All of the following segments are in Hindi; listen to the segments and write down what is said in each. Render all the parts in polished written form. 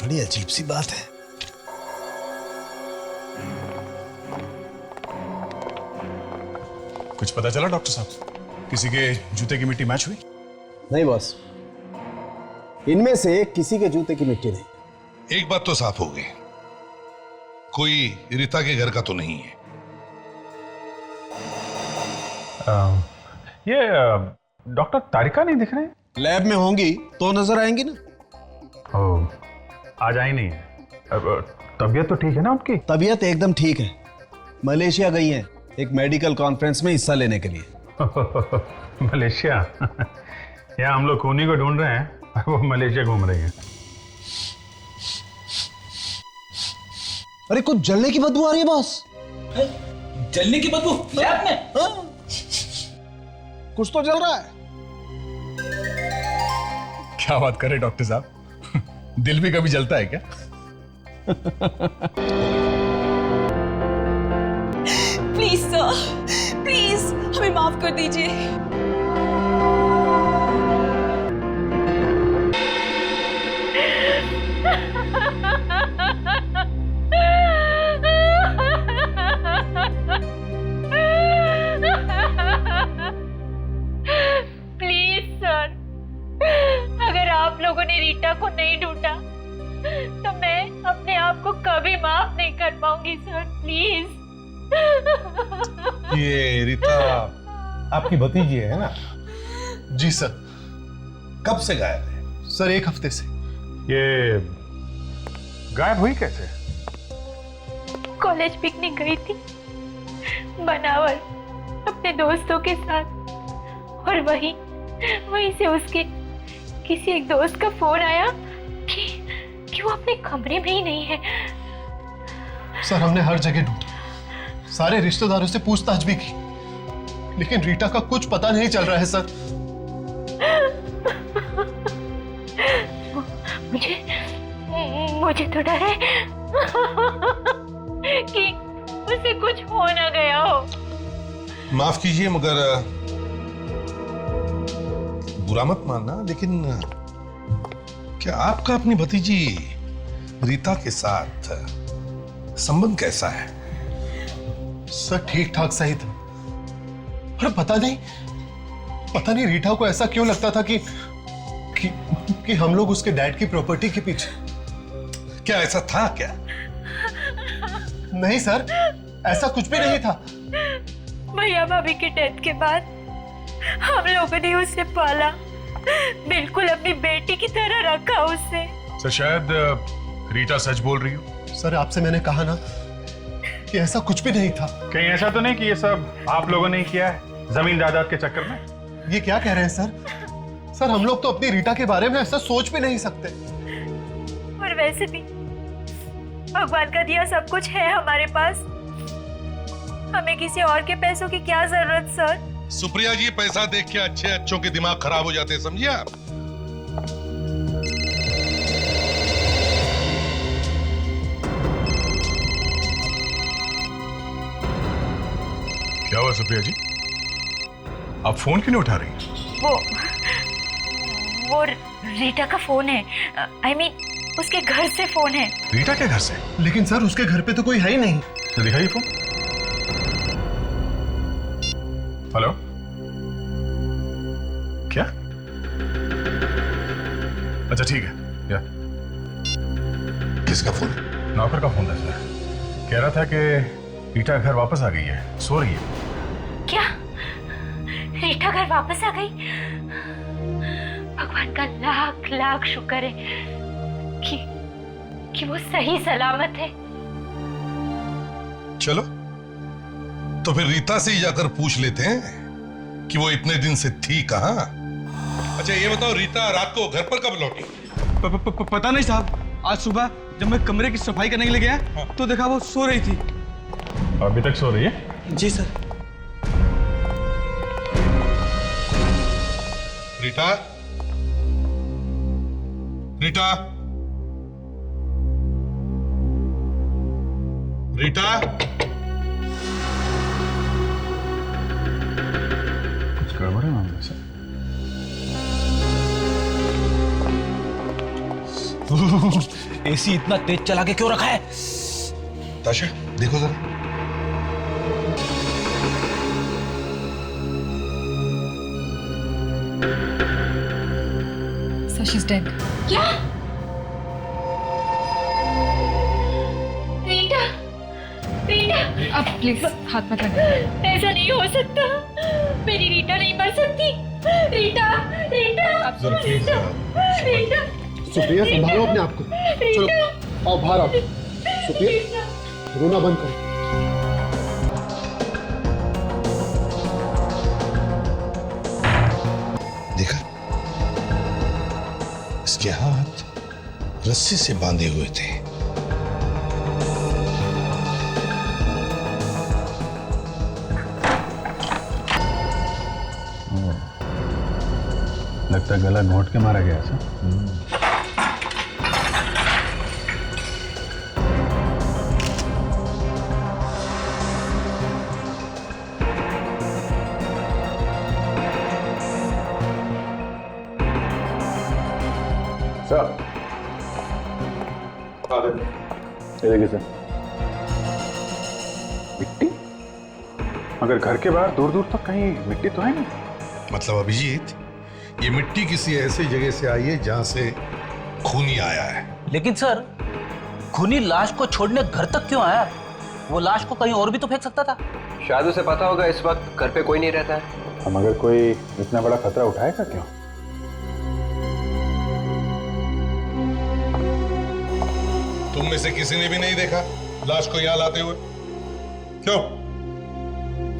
बड़ी अजीब सी बात है। कुछ पता चला डॉक्टर साहब? किसी के जूते की मिट्टी मैच हुई? नहीं बॉस, इनमें से किसी के जूते की मिट्टी नहीं। एक बात तो साफ हो गई, कोई रीता के घर का तो नहीं है। ये डॉक्टर तारिका नहीं दिख रहे? लैब में होंगी तो नजर आएंगी ना। आज आई नहीं है। तबीयत तो ठीक है ना उनकी? तबीयत एकदम ठीक है, मलेशिया गई हैं एक मेडिकल कॉन्फ्रेंस में हिस्सा लेने के लिए। मलेशिया? यहाँ हम लोग खूनी को ढूंढ रहे हैं, वो मलेशिया घूम रही है। अरे कुछ जलने की बदबू आ रही है बॉस। जलने की बदबू लैब में? हाँ? कुछ तो जल रहा है। क्या बात करे डॉक्टर साहब, दिल भी कभी जलता है क्या? प्लीज सर, प्लीज हमें माफ कर दीजिए। प्लीज सर, अगर आप लोगों ने रीटा को नहीं ढूंढा तो मैं अपने आप को कभी माफ नहीं कर पाऊंगी सर, प्लीज। ये रीता आपकी भतीजी है ना? जी सर। कब से गायब है? सर 1 हफ्ते से। ये गायब हुई कैसे? कॉलेज पिकनिक गई थी बनावर अपने दोस्तों के साथ, और वहीं से उसके किसी एक दोस्त का फोन आया कि वो अपने कमरे में ही नहीं है। सर हमने हर जगह ढूंढा, सारे रिश्तेदारों से पूछताछ भी की, लेकिन रीटा का कुछ पता नहीं चल रहा है सर। मुझे तो डर है कि उसे कुछ हो ना गया हो। माफ कीजिए मगर बुरा मत मानना, लेकिन क्या आपका अपनी भतीजी रीता के साथ संबंध कैसा है? सर ठीक ठाक सही था, पर पता नहीं रीटा को ऐसा क्यों लगता था कि हम लोग उसके डैड की प्रॉपर्टी के पीछे। क्या ऐसा था क्या? नहीं सर, ऐसा कुछ भी नहीं था। भैया भाभी के डेथ के बाद हम लोगों ने उसे पाला, बिल्कुल अपनी बेटी की तरह रखा उसे। सर शायद रीटा सच बोल रही हो। सर आपसे मैंने कहा ना कि ऐसा कुछ भी नहीं था। कहीं ऐसा तो नहीं कि ये सब आप लोगों ने किया है जमीन जायदाद के चक्कर में? ये क्या कह रहे हैं सर? सर हम लोग तो अपनी रीटा के बारे में ऐसा सोच भी नहीं सकते। और वैसे भी भगवान का दिया सब कुछ है हमारे पास, हमें किसी और के पैसों की क्या जरूरत सर। सुप्रिया जी, पैसा देख के अच्छों के दिमाग खराब हो जाते हैं, समझिए आप। क्या हुआ सुप्रिया जी, आप फोन क्यों नहीं उठा रही? वो रीटा का फोन है, I mean, उसके घर से फोन है। रीटा के घर से? लेकिन सर उसके घर पे तो कोई है ही नहीं। तो दिखाइए फोन। हेलो, क्या? अच्छा ठीक है, या किसका फोन? नौकर का फोन था सर, कह रहा था कि रीटा घर वापस आ गई है, सो रही है। क्या रीटा घर वापस आ गई? भगवान का लाख लाख शुक्र है कि वो सही सलामत है। चलो तो फिर रीता से ही जाकर पूछ लेते हैं कि वो इतने दिन से थी कहां। अच्छा ये बताओ, रीता रात को घर पर कब लौटी? पता नहीं साहब, आज सुबह जब मैं कमरे की सफाई करने के लिए गया तो देखा वो सो रही थी। अभी तक सो रही है? जी सर। रीटा, रीटा, रीटा, कुछ गड़बड़ है मामले से? एसी इतना तेज चला के क्यों रखा है? ताशा देखो जरा। So she's dead. क्या? रीटा, रीटा, अब प्लीज हाथ मत लगाना। ऐसा नहीं हो सकता। मेरी रीटा नहीं मर सकती। रीटा, रीटा, जरा प्लीज रीटा, सुप्रिया संभालो अपने आप को। चलो आओ बाहर आओ। सुप्रिया रोना बंद करो। देखा, इसके हाथ रस्सी से बांधे हुए थे। लगता है गला घोंट के मारा गया ऐसा। सर ये देखिए सर, मिट्टी। मगर घर के बाहर दूर दूर तक कहीं मिट्टी तो है नहीं। मतलब अभिजीत, ये मिट्टी किसी ऐसी जगह से आई है जहां से खून ही आया है। लेकिन सर, खूनी लाश को छोड़ने घर तक क्यों आया? वो लाश को कहीं और भी तो फेंक सकता था। शायद उसे पता होगा इस वक्त घर पे कोई नहीं रहता है। हम अगर कोई इतना बड़ा खतरा उठाएगा क्यों? तुम में से किसी ने भी नहीं देखा लाश को यहां लाते हुए? क्यों?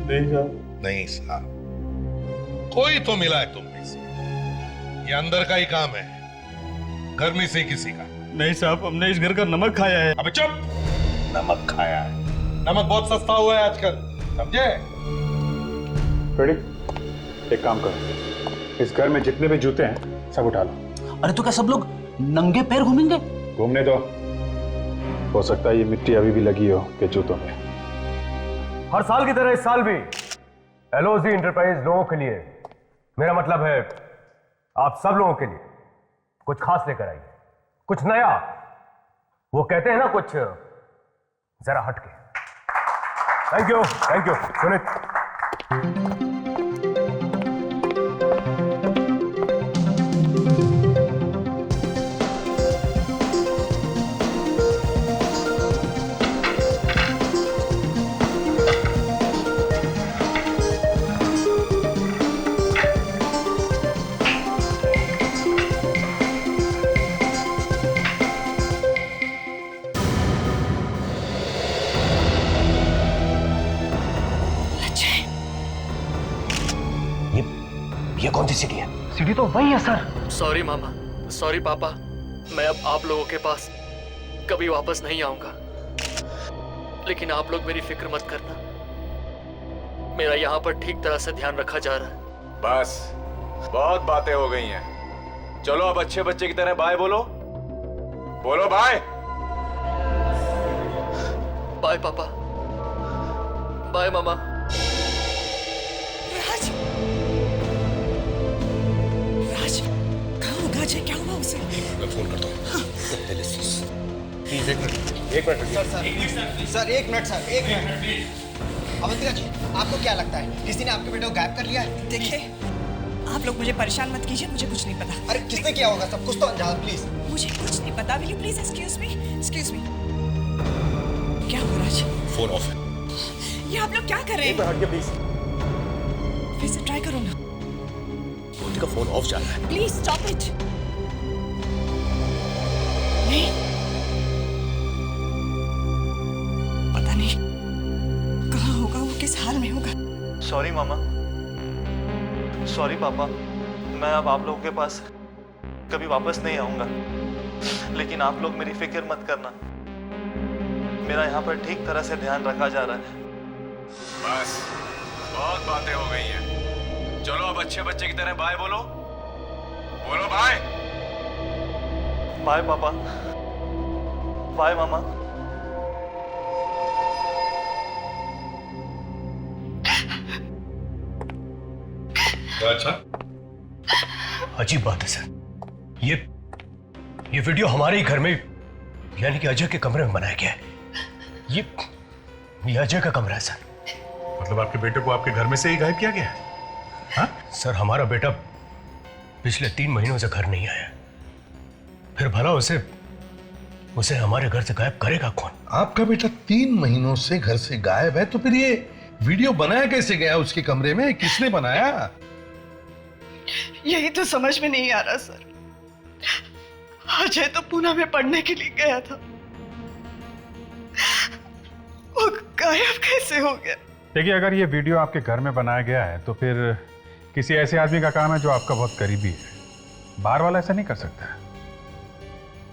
नहीं साहब। नहीं साहब, कोई तो मिला है तुम में से। ये अंदर का ही काम है, घर में से किसी का नहीं साहब, हमने इस घर का नमक खाया है। अबे चुप! नमक खाया है? नमक बहुत सस्ता हुआ है आजकल, समझे? रेडी? एक काम करो, इस घर में जितने भी जूते हैं सब उठा लो। अरे तो क्या सब लोग नंगे पैर घूमेंगे? घूमने दो, हो सकता है ये मिट्टी अभी भी लगी हो के जूतों में। हर साल की तरह इस साल भी एलओजी इंटरप्राइज लोगों के लिए, मेरा मतलब है आप सब लोगों के लिए कुछ खास लेकर आई, कुछ नया। वो कहते हैं ना, कुछ जरा हटके। Thank you Sunit. ये कौन सी सीढ़ी है? सीढ़ी तो वही है सर। सॉरी मामा, सॉरी पापा, मैं अब आप लोगों के पास कभी वापस नहीं आऊंगा। लेकिन आप लोग मेरी फिक्र मत करना, मेरा यहाँ पर ठीक तरह से ध्यान रखा जा रहा है। बस बहुत बातें हो गई हैं, चलो अब अच्छे बच्चे की तरह बाय बोलो। बोलो बाय। बाय पापा, बाय मामा। राज, राज कहाँ होगा? अजय क्या हुआ उसे? मैं फोन करता हूँ। प्लीज एक मिनट सर, एक मिनट सर, एक मिनट। अवंतिका जी, आपको क्या लगता है किसी ने आपके बेटे को गायब कर लिया है? देखिए, आप लोग मुझे परेशान मत कीजिए, मुझे कुछ नहीं पता। अरे किसने किया होगा? सब कुछ तो अंजान, प्लीज। मुझे कुछ नहीं पता। Will you please excuse me? Excuse me. क्या हुआ राज? फोन ऑफ है। ये आप लोग क्या कर रहे हैं? हट के प्लीज। फिर से ट्राई करो ना। का फोन ऑफ जा रहा है। Please stop it. नहीं, पता नहीं कहाँ होगा वो, किस हाल में होगा। सॉरी मामा, सॉरी पापा, मैं अब आप लोगों के पास कभी वापस नहीं आऊंगा। लेकिन आप लोग मेरी फिक्र मत करना, मेरा यहाँ पर ठीक तरह से ध्यान रखा जा रहा है। बस बहुत बातें हो गई हैं, चलो अब अच्छे बच्चे की तरह बाय बोलो। बोलो बाय। बाय पापा, बाय मामा। अच्छा, अजीब बात है सर, ये वीडियो हमारे ही घर में यानी कि अजय के कमरे में बनाया गया है। ये अजय का कमरा है सर। मतलब आपके बेटे को आपके घर में से ही गायब किया गया है? हाँ? सर हमारा बेटा पिछले 3 महीनों से घर नहीं आया। फिर भला उसे हमारे घर से गायब करेगा कौन? आपका बेटा 3 महीनों से घर से गायब है, तो फिर ये वीडियो बनाया कैसे गया उसके कमरे में? किसने बनाया? यही तो समझ में नहीं आ रहा सर। अजय तो पूना में पढ़ने के लिए गया था, वो गायब कैसे हो गया? देखिए, अगर ये वीडियो आपके घर में बनाया गया है तो फिर किसी ऐसे आदमी का काम है जो आपका बहुत करीबी है। बाहर वाला ऐसा नहीं कर सकता।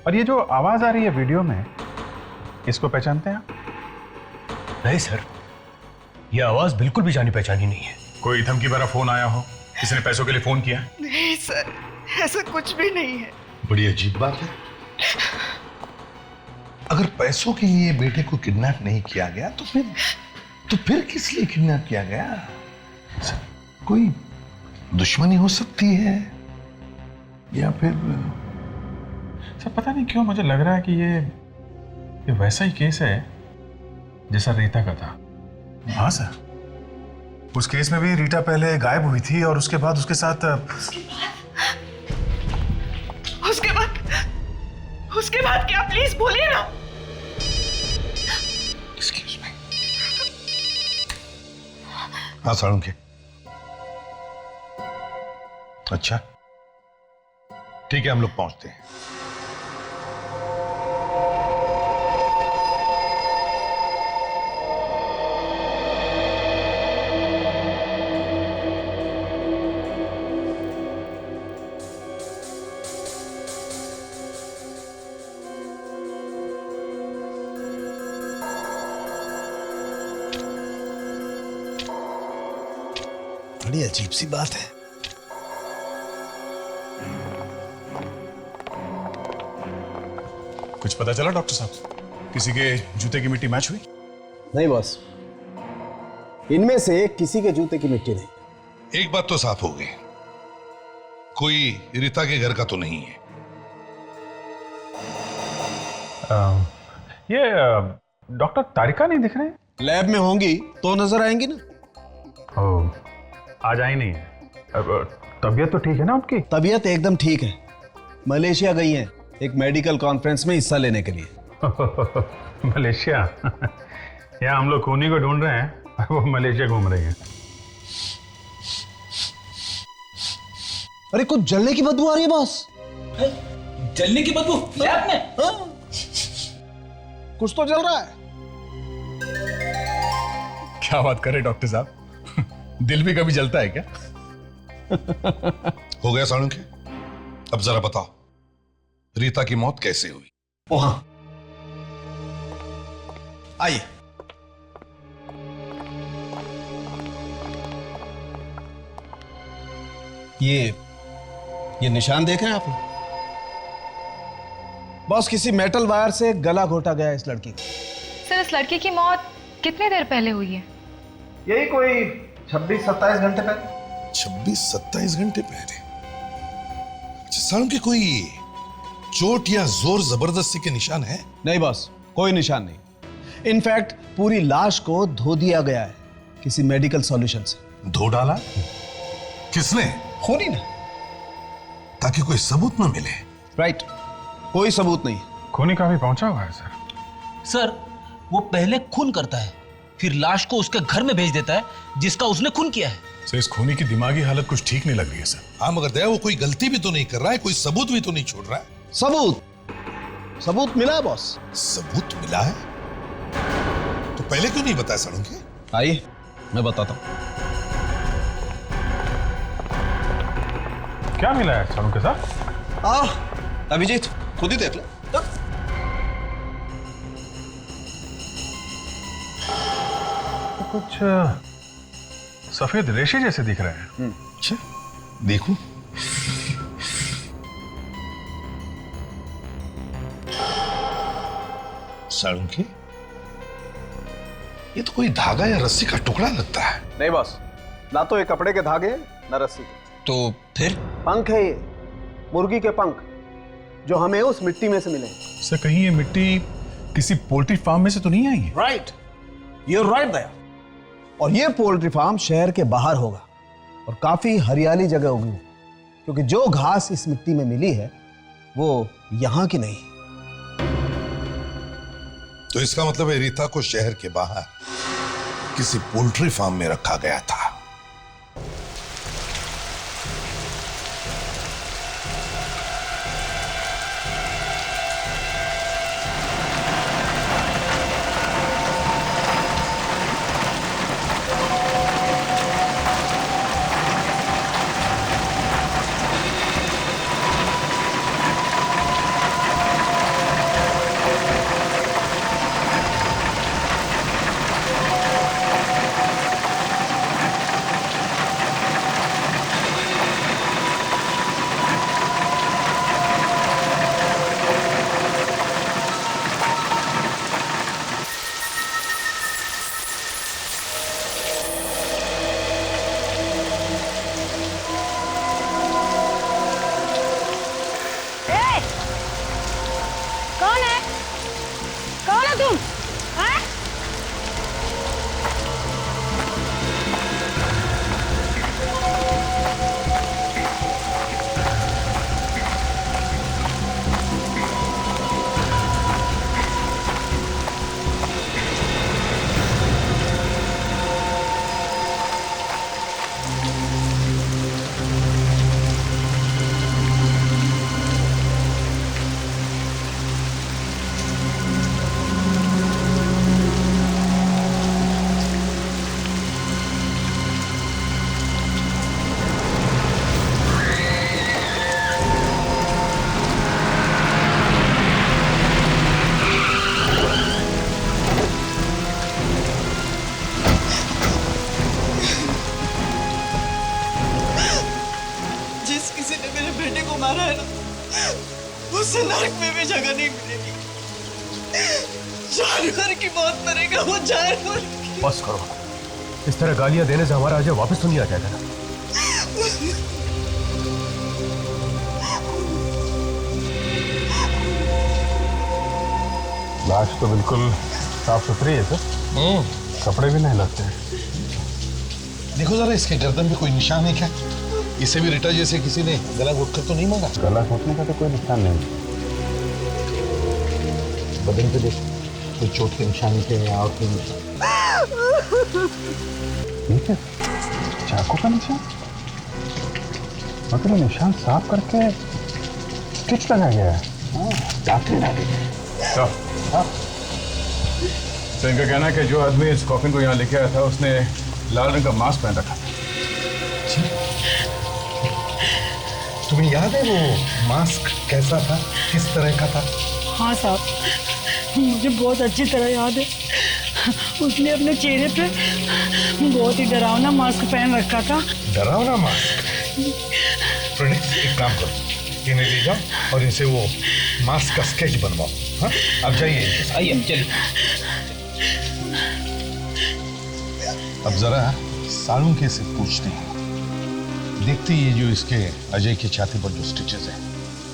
और ये जो आवाज आ रही है वीडियो में, इसको पहचानते हैं आप? नहीं सर, ये आवाज बिल्कुल भी जानी पहचानी नहीं है। कोई धमकी भरा फोन आया हो, किसी ने पैसों के लिए फोन किया? नहीं सर, ऐसा कुछ भी नहीं है। बड़ी अजीब बात है। अगर पैसों के लिए बेटे को किडनैप नहीं किया गया तो फिर किस लिए किडनैप किया गया? कोई दुश्मनी हो सकती है, या फिर सर पता नहीं क्यों मुझे लग रहा है कि ये वैसा ही केस है जैसा रीता का था। हाँ सर, उस केस में भी रीटा पहले गायब हुई थी और उसके बाद उसके बाद क्या? प्लीज बोलिए ना। Excuse me. हाँ साळुंखे। अच्छा ठीक है, हम लोग पहुंचते हैं। बड़ी अजीब सी बात है। कुछ पता चला डॉक्टर साहब? किसी के जूते की मिट्टी मैच हुई? नहीं बॉस, इनमें से किसी के जूते की मिट्टी नहीं। एक बात तो साफ हो गई, कोई रीता के घर का तो नहीं है। ये डॉक्टर तारिका नहीं दिख रहे? लैब में होंगी तो नजर आएंगी ना। आज आई नहीं है। तबीयत तो ठीक है ना उनकी? तबीयत एकदम ठीक है। मलेशिया गई हैं एक मेडिकल कॉन्फ्रेंस में हिस्सा लेने के लिए। मलेशिया? यहाँ हम लोग खूनी को ढूंढ रहे हैं और वो मलेशिया घूम रही है। अरे कुछ जलने की बदबू आ रही है बॉस। जलने की बदबू लैब में? कुछ तो जल रहा है। क्या बात कर रहे डॉक्टर साहब, दिल भी कभी जलता है क्या? हो गया साळुंखे? अब जरा बताओ, रीता की मौत कैसे हुई? ओ हाँ, आइए। ये निशान देख रहे हैं आप? बॉस, किसी मेटल वायर से गला घोटा गया इस लड़की का। सर, इस लड़की की मौत कितनी देर पहले हुई है? यही कोई 26-27 घंटे पहले। 26-27 घंटे पहले? अच्छा साळुंखे, कोई चोट या जोर जबरदस्ती के निशान है? नहीं बॉस, कोई निशान नहीं। इनफैक्ट पूरी लाश को धो दिया गया है किसी मेडिकल सॉल्यूशन से। धो डाला? किसने? खूनी ने। ताकि कोई सबूत न मिले। राइट, कोई सबूत नहीं। खूनी काफी पहुंचा हुआ है सर। सर, वो पहले खून करता है, फिर लाश को उसके घर में भेज देता है जिसका उसने खून किया है। सर, इस खूनी की दिमागी हालत कुछ ठीक नहीं लग रही है सर। हाँ मगर दया, वो कोई गलती भी तो नहीं कर रहा है, कोई सबूत भी तो नहीं छोड़ रहा है। सबूत मिला है बॉस। सबूत मिला है? तो पहले क्यों नहीं बताया साळुंखे? आइए मैं बताता हूं। क्या मिला है साळुंखे साहब? अभिजीत खुद ही देख लो। तो कुछ सफेद रेशे जैसे दिख रहे हैं। अच्छा देखो। साळुंखे, ये तो कोई धागा या रस्सी का टुकड़ा लगता है। नहीं बॉस, ना तो ये कपड़े के धागे ना रस्सी के। तो फिर? पंख है ये, मुर्गी के पंख। जो हमें उस मिट्टी में से मिले। सर कहीं ये मिट्टी किसी पोल्ट्री फार्म में से तो नहीं आई है? राइट, यू राइट दया। और ये पोल्ट्री फार्म शहर के बाहर होगा और काफी हरियाली जगह होगी, क्योंकि जो घास इस मिट्टी में मिली है वो यहां की नहीं। तो इसका मतलब है रीता को शहर के बाहर किसी पोल्ट्री फार्म में रखा गया था। उसे नरक में भी जगह नहीं मिलेगी। जानवर की मौत मरेगा वो, जानवर की। बस करो, इस तरह गालियां देने से हमारा अजय वापस तो नहीं आ जाएगा ना? लाश तो बिल्कुल साफ सुथरी है सर, कपड़े भी नहीं लगते हैं। देखो जरा इसके गर्दन पे कोई निशान है क्या? इसे भी रिटा जैसे किसी ने गला घोटकर तो नहीं मारा? गला घोटने का तो कोई निशान नहीं। बदन पे देख, कोई चोट के निशान थे या और कोई निशान? ठीक है, चाकू का निशान, मगर निशान साफ करके स्टिच लगाया गया है। डॉक्टर डाले तो इनका कहना है कि जो आदमी इस कॉफिन को यहाँ लेके आया था उसने लाल रंग का मास्क पहन रखा था। तुम्हें याद है वो मास्क कैसा था, किस तरह का था? हाँ साहब, मुझे बहुत अच्छी तरह याद है। उसने अपने चेहरे पे बहुत ही डरावना मास्क पहन रखा था। डरावना मास्क? फ्रेंड्स, एक काम करो, इन्हें ले जाओ और इनसे वो मास्क का स्केच बनवाओ। हाँ, अब जाइए। आइए, चलिए। अब जरा सालुंके से पूछते हैं, देखते ये जो इसके अजय की छाती पर जो स्टिचेस हैं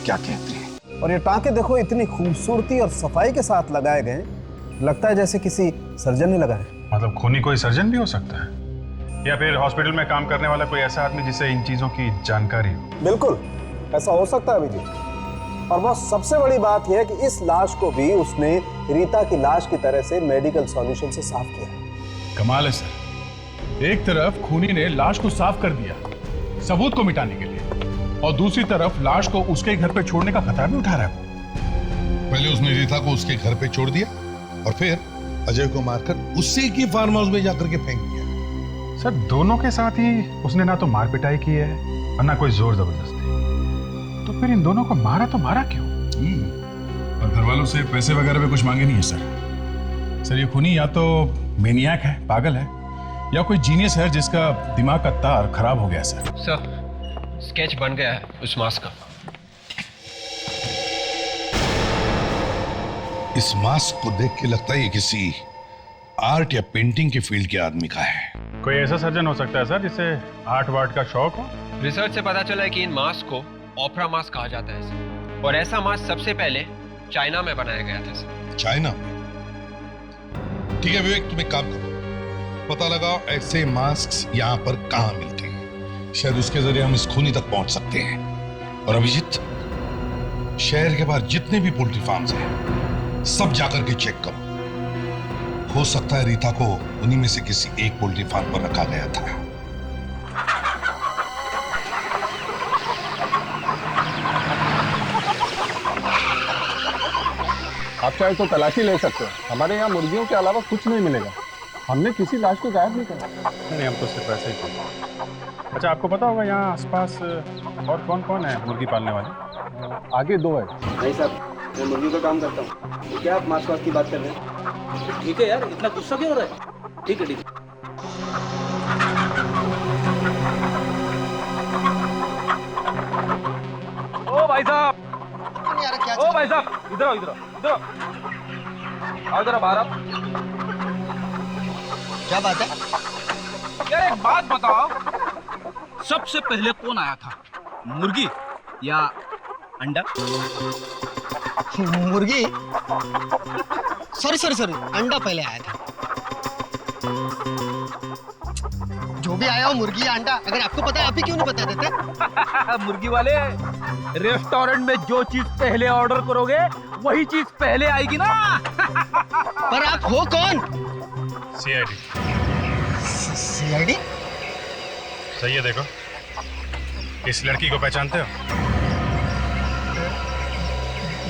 क्या कहते हैं। और ये टांके देखो, इतनी खूबसूरती और सफाई के साथ लगाए गए, लगता है जैसे किसी सर्जन ने लगाए। मतलब खूनी कोई सर्जन भी हो सकता है, या फिर हॉस्पिटल में काम करने वाला कोई ऐसा आदमी जिसे इन चीजों की जानकारी हो। बिल्कुल ऐसा हो सकता है अभिजीत। और वो सबसे बड़ी बात यह है कि इस लाश को भी उसने रीता की लाश की तरह से मेडिकल सॉल्यूशन से साफ किया। कमाल है सर, एक तरफ खूनी ने लाश को साफ कर दिया सबूत को मिटाने के लिए, और दूसरी तरफ लाश को उसके घर पे छोड़ने का खतरा भी उठा रहा है। पहले उसने रीता को उसके घर पे छोड़ दिया और फिर अजय को मारकर उसी की फार्म हाउस में जाकर के फेंक दिया। सर दोनों के साथ ही उसने ना तो मार पिटाई की है और ना कोई जोर जबरदस्ती, तो फिर इन दोनों को मारा तो मारा क्यों? और घर वालों से पैसे वगैरह भी कुछ मांगे नहीं है सर। ये खूनी या तो मेनियाक है, पागल है, या कोई जीनियस है जिसका दिमाग का तार खराब हो गया सर। स्केच बन गया है उस मास्क का। इस मास्क को देख के लगता है ये किसी आर्ट या पेंटिंग के फील्ड के आदमी का है। कोई ऐसा सर्जन हो सकता है सर जिसे आर्ट वार्ट का शौक हो। रिसर्च से पता चला है कि इन मास्क को ओपेरा मास्क कहा जाता है। और ऐसा मास्क सबसे पहले चाइना में बनाया गया था सर। चाइना में? ठीक है विवेक, तुम एक काम करो, पता लगाओ ऐसे मास्क यहाँ पर कहाँ मिलते हैं, शायद उसके जरिए हम इस खूनी तक पहुंच सकते हैं। और अभिजीत, शहर के बाहर जितने भी पोल्ट्री फार्म्स हैं सब जाकर के चेक करो, हो सकता है रीता को उन्हीं में से किसी एक पोल्ट्री फार्म पर रखा गया था। आप चाहे तो तलाशी ले सकते हैं, हमारे यहाँ मुर्गियों के अलावा कुछ नहीं मिलेगा। हमने किसी लाश को गायब नहीं करा। नहीं, हम तो सिर्फ ऐसे ही करते। अच्छा, आपको पता होगा यहाँ आसपास और कौन कौन है मुर्गी पालने वाले? आगे 2 है। नहीं साहब, मैं मुर्गियों का काम करता हूँ। तो क्या आप मास्क वास्क की बात कर रहे हैं? ठीक है यार, इतना गुस्सा क्यों हो रहा है? ठीक है ठीक है। ओ भाई साहब, क्या ओ भाई साहब, इधर आओ इधर आओ इधर आओ जरा बाहर आओ। क्या बात है? यार एक बात बताओ, सबसे पहले कौन आया था, मुर्गी या अंडा? मुर्गी? सॉरी, अंडा पहले आया था। जो भी आया हो, मुर्गी या अंडा, अगर आपको पता है आप ही क्यों नहीं बता देते? मुर्गी वाले, रेस्टोरेंट में जो चीज पहले ऑर्डर करोगे वही चीज पहले आएगी ना। पर आप हो कौन? सीआईडी। सीआईडी? सही है, देखो इस लड़की को पहचानते हो?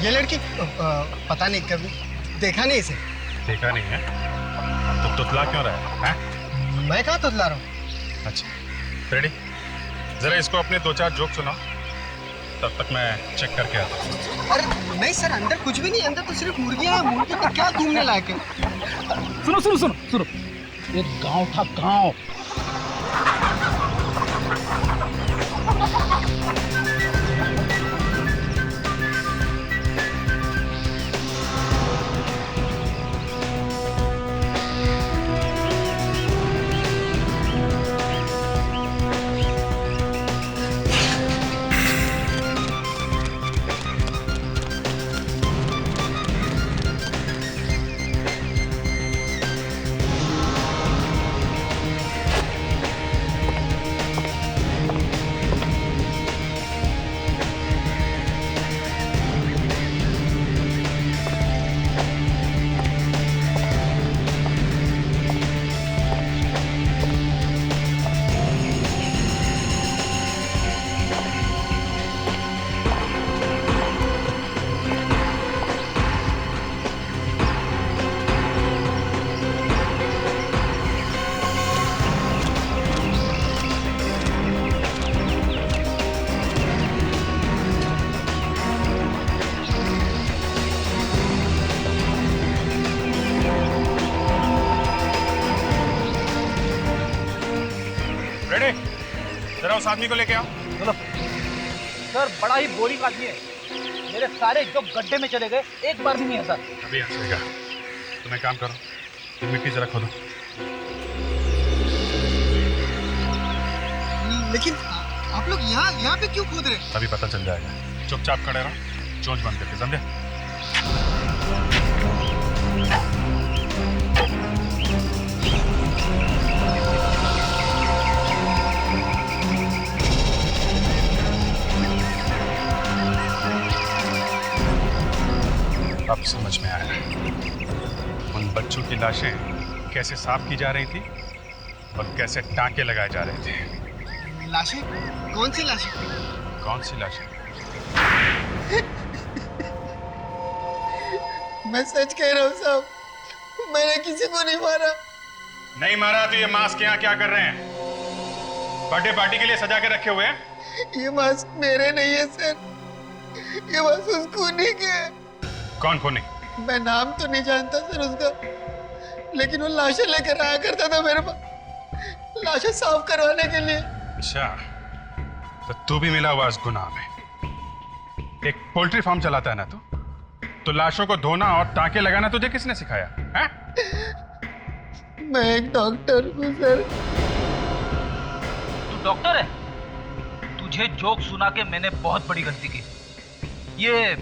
ये लड़की पता नहीं, कभी देखा नहीं इसे। देखा नहीं है तो तुतला क्यों रहा है? मैं कहाँ तुतला रहा हूँ? अच्छा रेडी, जरा इसको अपने 2-4 जोक सुनाओ, तब तक मैं चेक करके आता हूँ। अरे नहीं सर, अंदर कुछ भी नहीं, अंदर तो सिर्फ मुर्गियाँ हैं। मुर्गी में क्या घूमने लायक है? सुनो, एक गांव था, गांव। जरा उस आदमी को लेके आओ। चलो सर, बड़ा ही बोरिंग आदमी है, मेरे सारे जो गड्ढे में चले गए एक बार भी नहीं आता। अभी हंसेगा। तुम एक काम करो, ये मिट्टी जरा खोदो। लेकिन आप लोग यहाँ पे क्यों कूद रहे? अभी पता चल जाएगा, चुपचाप खड़े रहो, चोंच बंद करके, समझे? अब समझ में आया उन बच्चों की लाशें कैसे साफ की जा रही थी और कैसे टांके लगाए जा रहे थे। लाशें? कौन सी लाशें? कौन सी लाशें? मैं सच कह रहा हूँ साहब, मैंने किसी को नहीं मारा। नहीं मारा तो ये मास्क यहाँ क्या कर रहे हैं? बर्थडे पार्टी के लिए सजा के रखे हुए हैं? ये मास्क मेरे नहीं है सर, ये मास्क उस खूनी के है। कौन खूनी? मैं नाम तो नहीं जानता सर उसका, लेकिन वो लाशें लेकर आया करता था मेरे पास, लाशें साफ करवाने के लिए। अच्छा, तो तू भी मिला हुआ इस गुनाह में। एक पोल्ट्री फार्म चलाता है ना तो लाशों को धोना और टांके लगाना तुझे किसने सिखाया है? मैं एक डॉक्टर हूँ सर। तू डॉक्टर है? तुझे जोक सुना के मैंने बहुत बड़ी गलती की। ये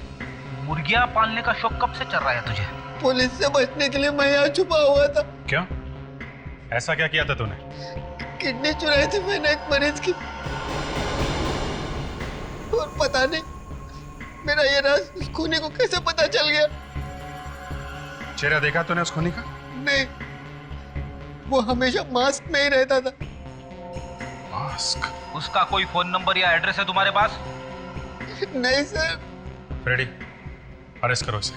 मुर्गियां पालने का शौक कब से चल रहा है तुझे? पुलिस से बचने के लिए मैं यहाँ छुपा हुआ था। क्यों? ऐसा क्या किया था तूने? किडनी चुराई थी मैंने एक मरीज की, और पता नहीं मेरा ये राज उस खूनी को कैसे पता चल गया। चेहरा देखा तूने उस खूनी का? नहीं, वो हमेशा मास्क में ही रहता था। मास्क? उसका कोई फोन नंबर या एड्रेस है तुम्हारे पास? नहीं सर। फ्रेडी, अरेस्ट करो इसे।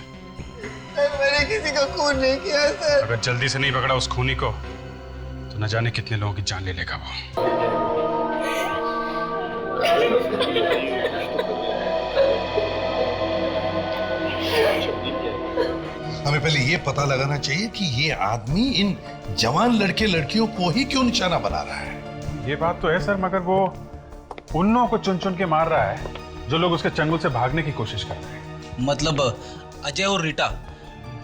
मैंने किसी का खून नहीं किया सर। अगर जल्दी से नहीं पकड़ा उस खूनी को तो न जाने कितने लोगों की जान ले लेगा वो। हमें पहले ये पता लगाना चाहिए कि ये आदमी इन जवान लड़के लड़कियों को ही क्यों निशाना बना रहा है। ये बात तो है सर, मगर वो उन लोगों को चुन चुन के मार रहा है जो लोग उसके चंगुल से भागने की कोशिश कर रहे हैं। मतलब अजय और रीटा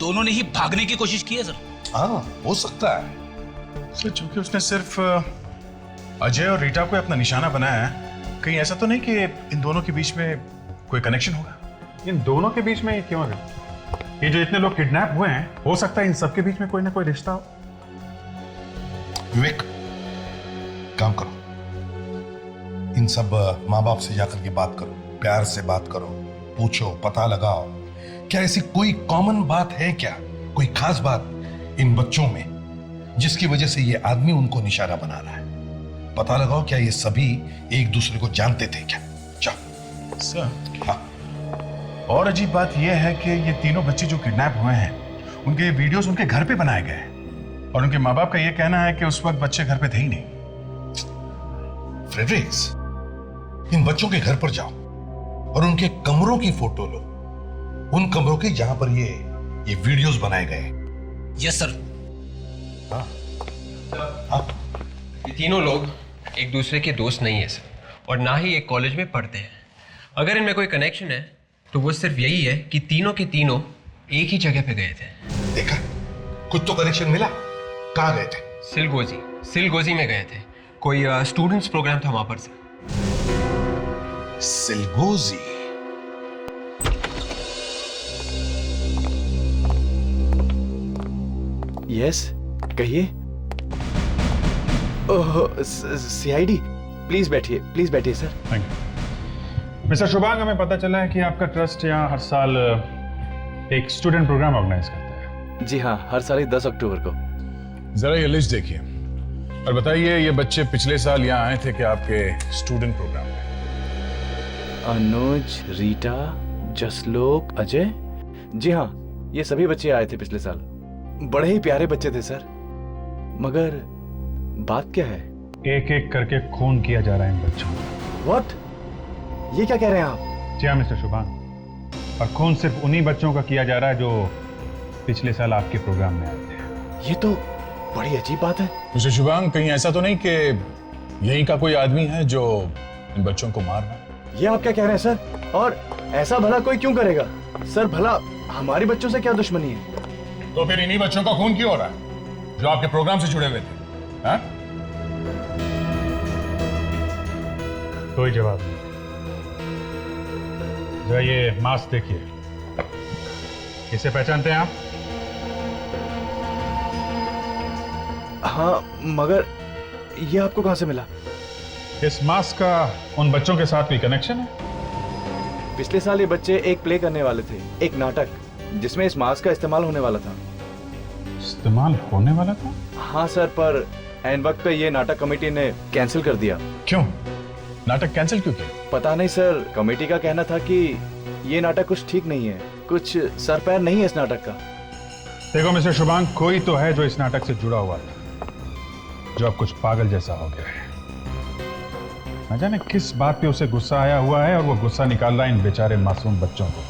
दोनों ने ही भागने की कोशिश की है सर? हाँ, हो सकता है सर, चूंकि उसने सिर्फ अजय और रीटा को अपना निशाना बनाया है, कहीं ऐसा तो नहीं कि इन दोनों के बीच में कोई कनेक्शन होगा? इन दोनों के बीच में ये क्यों है? ये जो इतने लोग किडनैप हुए हैं, हो सकता है इन सबके बीच में कोई ना कोई रिश्ता हो। विवेक, काम करो, इन सब माँ बाप से जाकर के बात करो, प्यार से बात करो, पूछो, पता लगाओ, क्या ऐसी कोई कॉमन बात है क्या, कोई खास बात इन बच्चों में जिसकी वजह से ये आदमी उनको निशाना बना रहा है। पता लगाओ, क्या ये सभी एक दूसरे को जानते थे क्या? जाओ। सर, हाँ। और अजीब बात यह है कि ये तीनों बच्चे जो किडनैप हुए हैं, उनके ये वीडियोस उनके घर पे बनाए गए हैं, और उनके माँ बाप का ये कहना है कि उस वक्त बच्चे घर पे थे ही नहीं। फ्रेडरिक्स, इन बच्चों के घर पर जाओ और उनके कमरों की फोटो लो, उन कमरों की जहां पर ये वीडियोस बनाए गए। Yes sir. ये तीनों लोग एक दूसरे के दोस्त नहीं है सर, और ना ही एक कॉलेज में पढ़ते हैं। अगर इनमें कोई कनेक्शन है तो वो सिर्फ यही है कि तीनों के तीनों एक ही जगह पे गए थे। देखा, कुछ तो कनेक्शन मिला। कहाँ गए थे? सिलगोजी में गए थे, कोई स्टूडेंट्स प्रोग्राम था वहां पर से। सिलगोजी? यस, कहिए। ओह, सीआईडी, प्लीज बैठिए sir. Thank you. Mister Shubhang, हमें पता चला है कि आपका ट्रस्ट यहाँ हर साल एक स्टूडेंट प्रोग्राम ऑर्गेनाइज करता है। जी हाँ, हर साल 10 अक्टूबर को। जरा ये लिस्ट देखिए और बताइए, ये बच्चे पिछले साल यहाँ आए थे क्या आपके स्टूडेंट प्रोग्राम में? अनुज, रीटा, जसलोक, अजय। जी हाँ, ये सभी बच्चे आए थे पिछले साल। बड़े ही प्यारे बच्चे थे सर, मगर बात क्या है? एक एक करके खून किया जा रहा है इन बच्चों को। व्हाट? ये क्या कह रहे हैं आप? जी हाँ मिस्टर शुभांग, और खून सिर्फ उन्हीं बच्चों का किया जा रहा है जो पिछले साल आपके प्रोग्राम में आए थे। ये तो बड़ी अजीब बात है। मिस्टर शुभांग, कहीं ऐसा तो नहीं कि यहीं का कोई आदमी है जो इन बच्चों को मार रहा है? ये आप क्या कह रहे हैं सर? और ऐसा भला कोई क्यों करेगा सर? भला हमारे बच्चों से क्या दुश्मनी है? तो फिर इन्हीं बच्चों का खून क्यों हो रहा है जो आपके प्रोग्राम से जुड़े हुए थे? हाँ? कोई जवाब नहीं। जरा ये मास्क देखिए, इसे पहचानते हैं आप? हाँ, मगर ये आपको कहां से मिला? इस मास्क का उन बच्चों के साथ भी कनेक्शन है? पिछले साल ये बच्चे एक प्ले करने वाले थे, एक नाटक, जिसमें इस मास्क का इस्तेमाल होने वाला था। इस्तेमाल होने वाला था? हाँ सर, पर एन वक्त पे ये नाटक कमेटी ने कैंसिल कर दिया। क्यों? नाटक कैंसिल क्यों किया? पता नहीं सर, कमेटी का कहना था कि ये नाटक कुछ ठीक नहीं है, कुछ सर पैर नहीं है इस नाटक का। देखो मिस्टर शुभांग, कोई तो है जो इस नाटक से जुड़ा हुआ था, जो अब कुछ पागल जैसा हो गया है। न जाने किस बात पे उसे गुस्सा आया हुआ है, और वो गुस्सा निकाल रहा है इन बेचारे मासूम बच्चों को।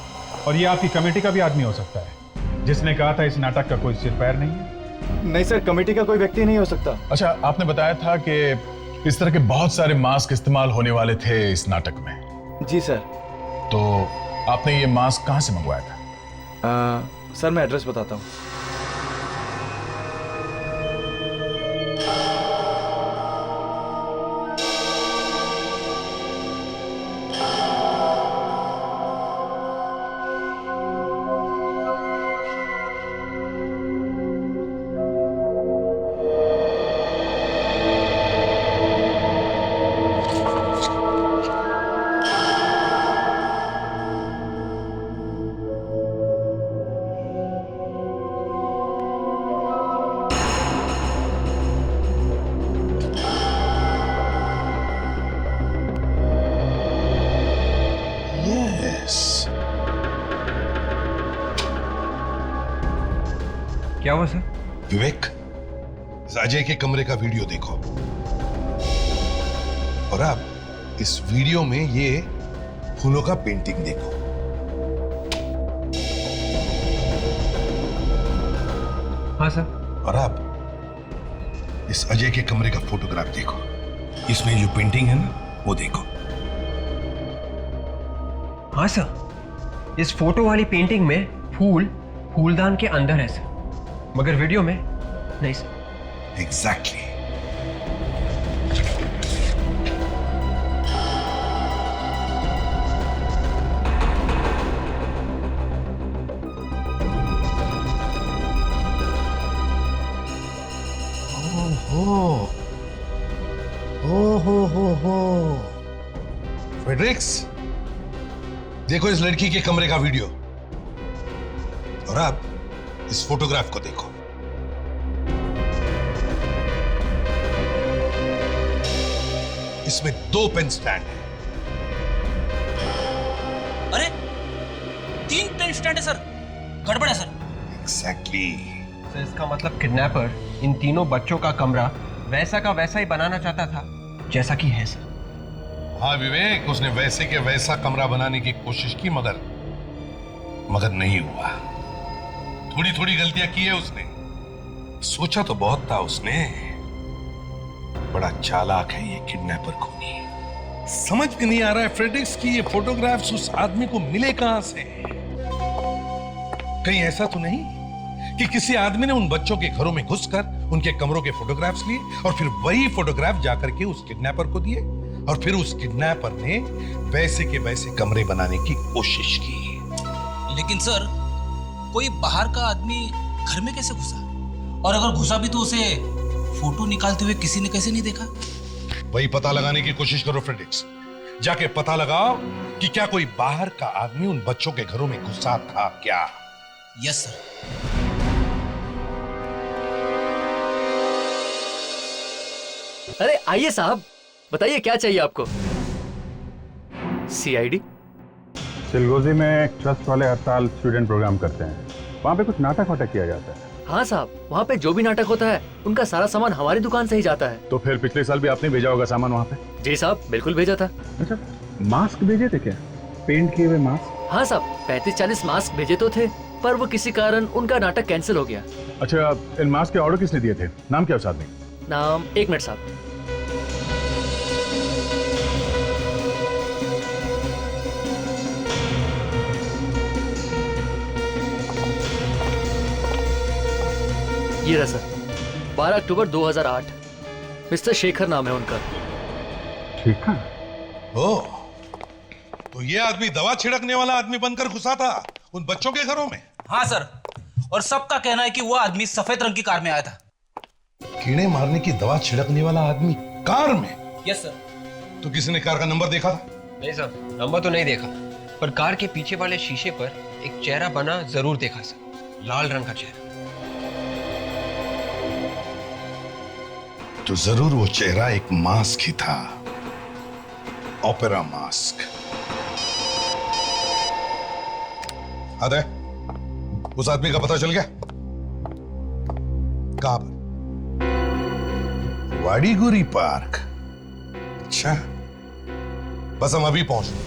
और ये आपकी कमेटी का भी आदमी हो सकता है, जिसने कहा था इस नाटक का कोई सिर पैर नहीं है। नहीं सर, कमेटी का कोई व्यक्ति नहीं हो सकता। अच्छा, आपने बताया था कि इस तरह के बहुत सारे मास्क इस्तेमाल होने वाले थे इस नाटक में। जी सर। तो आपने ये मास्क कहां से मंगवाया था? सर, मैं एड्रेस बताता हूँ। क्या हुआ सर? विवेक, इस अजय के कमरे का वीडियो देखो और अब इस वीडियो में ये फूलों का पेंटिंग देखो। हाँ सर। और अब इस अजय के कमरे का फोटोग्राफ देखो, इसमें जो पेंटिंग है ना वो देखो। हाँ सर, इस फोटो वाली पेंटिंग में फूलदान के अंदर है सर, मगर वीडियो में नहीं सर। एग्जैक्टली। हो फ्रेडरिक्स, देखो इस लड़की के कमरे का वीडियो और अब इस फोटोग्राफ को देखो। इसमें 2 पेन स्टैंड है। अरे 3 पेन स्टैंड है सर, गड़बड़ है सर। एग्जैक्टली। सर इसका मतलब किडनैपर इन तीनों बच्चों का कमरा वैसा का वैसा ही बनाना चाहता था जैसा कि है सर। हाँ विवेक, उसने वैसे के वैसा कमरा बनाने की कोशिश की मगर नहीं हुआ। थोड़ी थोड़ी गलतियां की है उसने, सोचा तो बहुत था उसने। बड़ा चालाक है ये किडनैपर खूनी। समझ में नहीं आ रहा है फ्रेडरिक्स कि ये फोटोग्राफ्स उस आदमी को मिले कहां से। कहीं ऐसा तो नहीं कि किसी आदमी ने उन बच्चों के घरों में घुसकर उनके कमरों के फोटोग्राफ्स लिए और फिर वही फोटोग्राफ जाकर के उस किडनैपर को दिए और फिर उस किडनैपर ने वैसे के वैसे कमरे बनाने की कोशिश की। लेकिन सर, कोई बाहर का आदमी घर में कैसे घुसा? और अगर घुसा भी तो उसे फोटो निकालते हुए किसी ने कैसे नहीं देखा? वही पता लगाने की कोशिश करो फ्रेडरिक्स। जाके पता लगाओ कि क्या कोई बाहर का आदमी उन बच्चों के घरों में घुसा था क्या। Yes sir. अरे आइए साहब, बताइए क्या चाहिए आपको? सीआईडी? चिलगोजी में एक ट्रस्ट वाले हर साल स्टूडेंट प्रोग्राम करते हैं, वहाँ पे कुछ नाटक वाटक किया जाता है। हाँ साहब, वहाँ पे जो भी नाटक होता है उनका सारा सामान हमारी दुकान से ही जाता है। तो फिर पिछले साल भी आपने भेजा होगा सामान वहाँ पे? जी साहब, बिल्कुल भेजा था। अच्छा, मास्क भेजे थे क्या? पेंट किए हुए मास्क? हाँ साहब, 35-40 मास्क भेजे तो थे, पर वो किसी कारण उनका नाटक कैंसिल हो गया। अच्छा, इन मास्क के ऑर्डर किसने दिए थे? नाम क्या उस आदमी? नाम, 1 मिनट साहब। ये रहा सर, 12 अक्टूबर 2008। मिस्टर शेखर नाम है उनका। शेखर? ओ, तो ये आदमी दवा छिड़कने वाला आदमी बनकर घुसा था उन बच्चों के घरों में? हाँ सर, और सबका कहना है कि वो आदमी सफेद रंग की कार में आया था। कीड़े मारने की दवा छिड़कने वाला आदमी कार में? Yes sir. तो किसी ने कार का नंबर देखा था? नहीं साहब, नंबर तो नहीं देखा, पर कार के पीछे वाले शीशे पर एक चेहरा बना जरूर देखा सर, लाल रंग का चेहरा। तो जरूर वो चेहरा एक मास्क ही था, ओपेरा मास्क। अरे, उस आदमी का पता चल गया? कहां पर? वाडीगुरी पार्क। अच्छा, बस हम अभी पहुंच गए।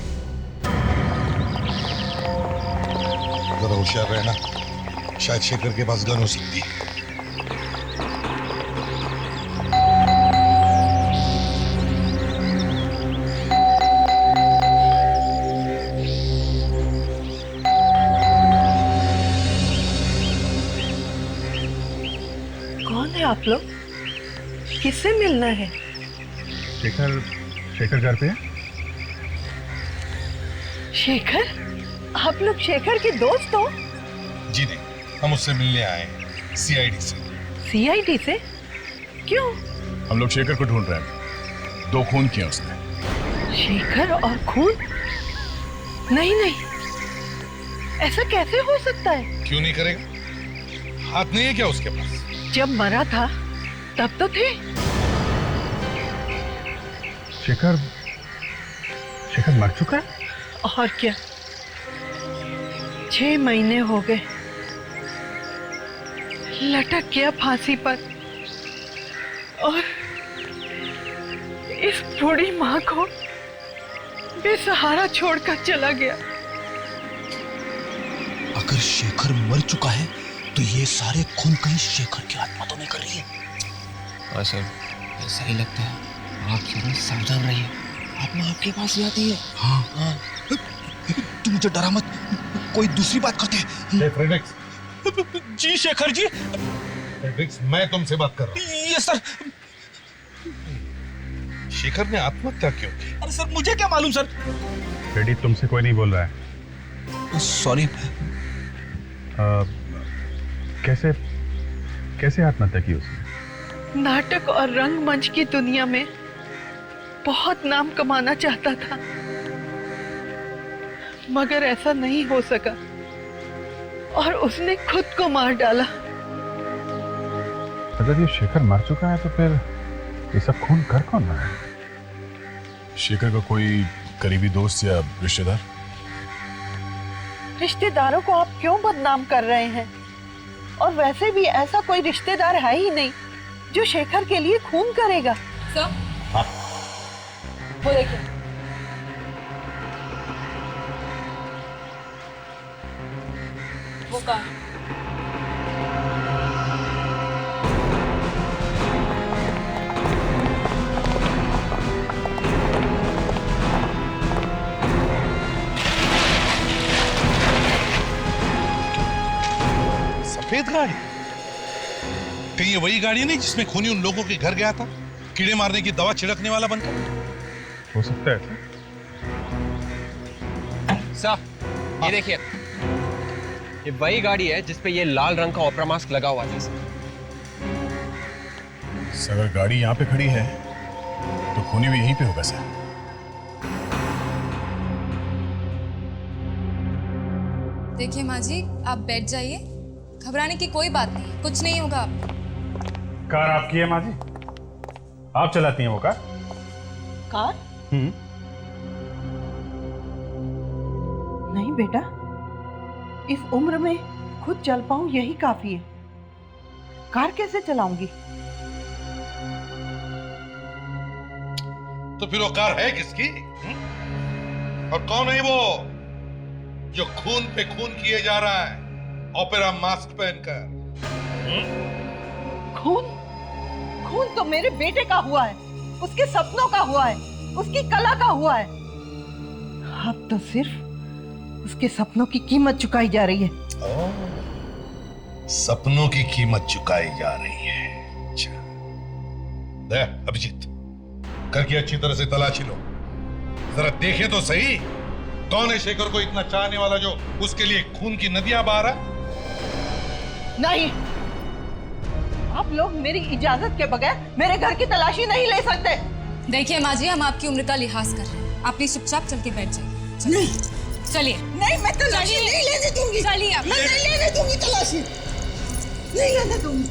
जरा होशियार रहना, शायद शेखर के पास गन हो सकती है। आप लोग किससे मिलना है? शेखर घर पे है। शेखर? आप लोग शेखर के दोस्त हो? जी नहीं, हम उससे मिलने आए हैं, सीआईडी से। सीआईडी से? क्यों? हम लोग शेखर को ढूंढ रहे हैं, 2 खून किए उसने। शेखर और खून? नहीं नहीं, ऐसा कैसे हो सकता है? क्यों नहीं करेगा? हाथ नहीं है क्या उसके पास? जब मरा था तब तो थे। शेखर मर चुका है? और क्या, 6 महीने हो गए, लटक गया फांसी पर और इस बूढ़ी माँ को बेसहारा छोड़कर चला गया। अगर शेखर मर चुका है तो ये सारे खून कहीं शेखर की आत्मा तो नहीं कर रही है। हाँ सर, ऐसा ही लगता है। आप जरा सावधान रहिए, आत्मा आपके पास ही आती है। हाँ हाँ, तू मुझे डरा मत, कोई दूसरी बात करते हैं। फ्रेडेक्स। जी शेखर जी। फ्रेडेक्स, मैं तुमसे बात कर रहा हूँ। Yes sir. शेखर ने आत्महत्या क्यों की? अरे सर मुझे क्या मालूम सर। फ्रेडी तुमसे कोई नहीं बोल रहा है। सॉरी। कैसे कैसे आत्महत्या की उसने? नाटक और रंगमंच की दुनिया में बहुत नाम कमाना चाहता था, मगर ऐसा नहीं हो सका और उसने खुद को मार डाला। अगर ये शेखर मर चुका है तो फिर ये सब खून कर कौन रहा है? शेखर का कोई करीबी दोस्त या रिश्तेदार? रिश्तेदारों को आप क्यों बदनाम कर रहे हैं? और वैसे भी ऐसा कोई रिश्तेदार है ही नहीं जो शेखर के लिए खून करेगा। सर, हाँ। वो देखिए। वो कार। सफेद गाड़ी? कहीं ये वही गाड़ी नहीं जिसमें खूनी उन लोगों के घर गया था, कीड़े मारने की दवा छिड़कने वाला बनकर? हो सकता है सर, ये देखिए, ये वही गाड़ी है जिसपे ये लाल रंग का ओपरा मास्क लगा हुआ था। सर अगर गाड़ी यहाँ पे खड़ी है तो खूनी भी यहीं पे होगा सर। देखिए माँ जी, आप बैठ जाइए, घबराने की कोई बात नहीं, कुछ नहीं होगा आपको। कार आपकी है माँ जी? आप चलाती हैं वो कार? कार? नहीं बेटा, इस उम्र में खुद चल पाऊं यही काफी है। कार कैसे चलाऊंगी? तो फिर वो कार है किसकी? और कौन है वो जो खून पे खून किए जा रहा है ओपेरा मास्क पहनकर? खून? खून तो मेरे बेटे का हुआ है, उसके सपनों का हुआ है, उसकी कला का हुआ है। अब तो सिर्फ उसके सपनों की कीमत चुकाई जा रही है। सपनों की कीमत चुकाई जा रही है। अच्छा, दे अभिजीत, करके अच्छी तरह से तलाशी लो, जरा देखे तो सही कौन है शेखर को इतना चाहने वाला जो उसके लिए खून की नदियां बहा रहा है। नहीं, आप लोग मेरी इजाजत के बगैर मेरे घर की तलाशी नहीं ले सकते। देखिए माँ जी, हम आपकी उम्र का लिहाज कर रहे हैं, आप प्लीज चुपचाप चल के बैठ जाइए। नहीं, चलिए। नहीं, मैं तलाशी नहीं लेने दूंगी। चलिए आप। मैं नहीं लेने दूंगी तलाशी, नहीं लेने दूंगी।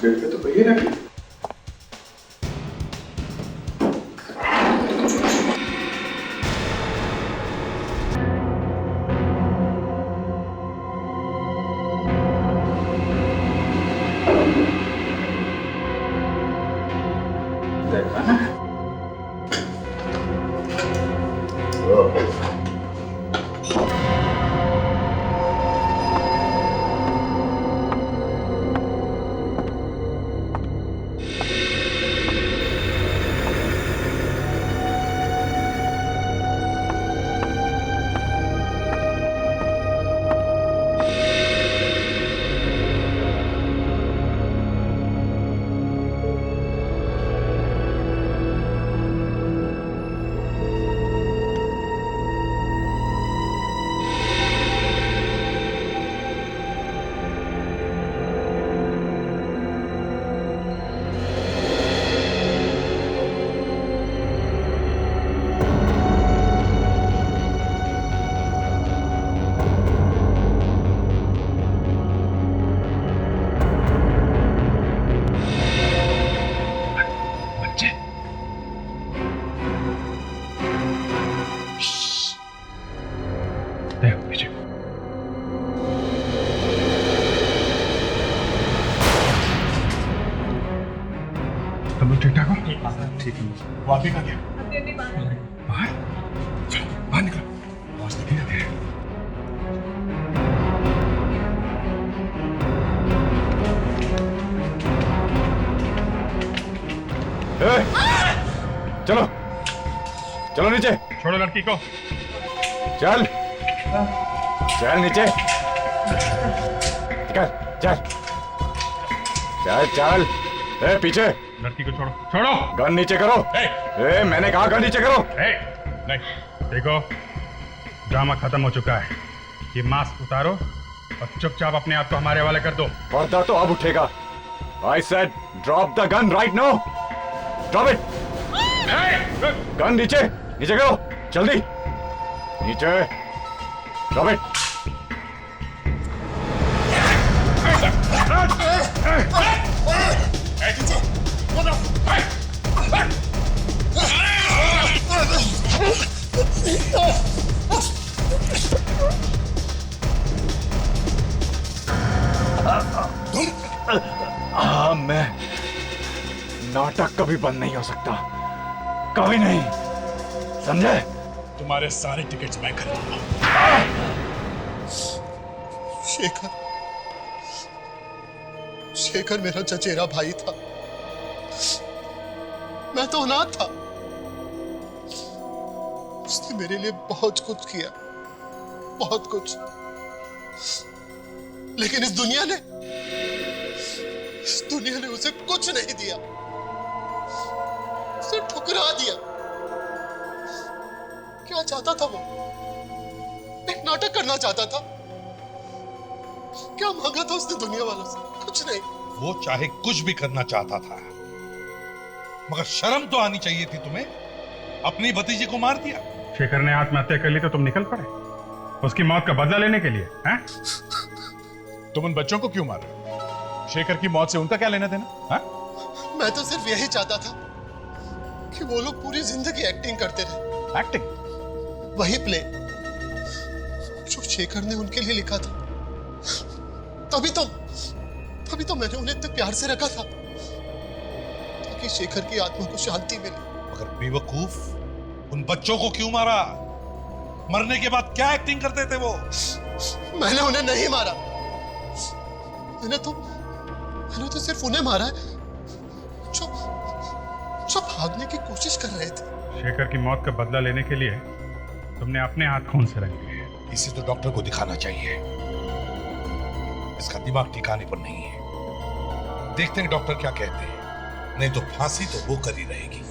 बेड पे तो पहिए रखे। रहेगा ना। तुम लोग ठीक ठाक हो? ठीक है। वो आप ही कहाँ गया? बाहर? चलो बाहर निकलो, आवाज नहीं आती है। चलो चलो नीचे। छोड़ो लड़की को। चल चल नीचे। चल चल चल चल। ए पीछे। लड़की को छोड़ो, छोड़ो। गन नीचे करो। ए मैंने कहा गन नीचे करो। नहीं देखो, ड्रामा खत्म हो चुका है। ये मास्क उतारो और चुपचाप अपने आप को हमारे हवाले कर दो। पर्दा तो अब उठेगा। I said drop the gun right now. Drop it. Gun नीचे, नीचे करो, जल्दी नीचे। Drop it. हाँ, मैं नाटक कभी बंद नहीं हो सकता, कभी नहीं, समझे? तुम्हारे सारे टिकट्स मैं खरीदूंगा। शेखर, शेखर मेरा चचेरा भाई था। मैं तो अनाथ था। उसने मेरे लिए बहुत कुछ किया, बहुत कुछ। लेकिन इस दुनिया ने उसे कुछ नहीं दिया, उसे ठुकरा दिया। क्या चाहता था वो? एक नाटक करना चाहता था। क्या मांगा था उसने दुनिया वालों से? कुछ नहीं। वो चाहे कुछ भी करना चाहता था, मगर शर्म तो आनी चाहिए थी तुम्हें। अपनी भतीजी को मार दिया। शेखर ने आत्महत्या कर ली तो तुम निकल पड़े उसकी मौत का बदला लेने के लिए, हैं? तुम उन बच्चों को क्यों मारे? शेखर की मौत से उनका क्या लेना देना? हाँ? मैं तो सिर्फ यही चाहता था कि वो लोग पूरी जिंदगी एक्टिंग करते रहे। एक्टिंग? वही प्ले जो शेखर ने उनके लिए लिखा था। तभी तो मैंने उन्हें इतने प्यार से रखा था, ताकि शेखर की आत्मा को शांति मिले। मगर बेवकूफ, उन बच्चों को क्यों मारा? मरने के बाद क्या एक्टिंग करते थे वो? मैंने उन्हें नहीं मारा। मैंने तो सिर्फ उन्हें मारा है जो भागने की कोशिश कर रहे थे। शेखर की मौत का बदला लेने के लिए तुमने अपने हाथ खून से रंग लिए। इसे तो डॉक्टर को दिखाना चाहिए। इसका दिमाग ठिकाने पर नहीं है। देखते हैं डॉक्टर क्या कहते हैं। नहीं तो फांसी तो होकर ही रहेगी।